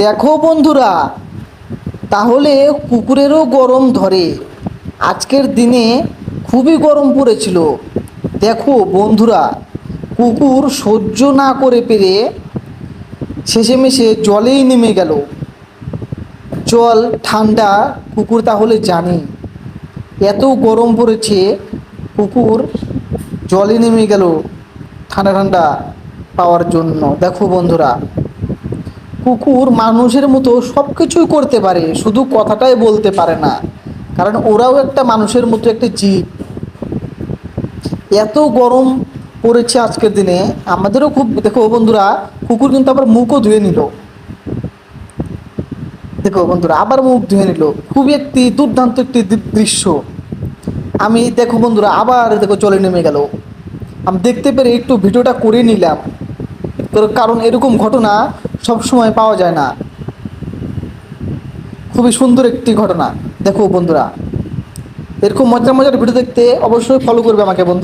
দেখো বন্ধুরা, তাহলে কুকুরেরও গরম ধরে। আজকের দিনে খুবই গরম পড়েছিল। দেখো বন্ধুরা, কুকুর সহ্য না করে পেরে শেষেমেশে জলেই নেমে গেল। জল ঠান্ডা, কুকুর তাহলে জানে এত গরম পড়েছে, কুকুর জলে নেমে গেল ঠান্ডা ঠান্ডা পাওয়ার জন্য। দেখো বন্ধুরা, কুকুর মানুষের মতো সব কিছুই করতে পারে, শুধু কথাটাই বলতে পারে না, কারণ ওরাও একটা মানুষের মতো একটা জীব। এত গরম পড়েছে আজকের দিনে, আমাদেরও খুব। দেখো বন্ধুরা, কুকুর কিন্তু আবার মুখও ধুয়ে নিল। দেখো বন্ধুরা, আবার মুখ ধুয়ে নিল। খুবই একটি দুর্দান্ত একটি দৃশ্য। আমি দেখো বন্ধুরা, আবার দেখো চলে নেমে গেল। আমি দেখতে পেরে একটু ভিডিওটা করে নিলাম, কারণ এরকম ঘটনা সব সময় পাওয়া যায় না। খুবই সুন্দর একটি ঘটনা। দেখো বন্ধুরা, এরকম মজার মজার ভিডিও দেখতে অবশ্যই ফলো করবে আমাকে বন্ধু।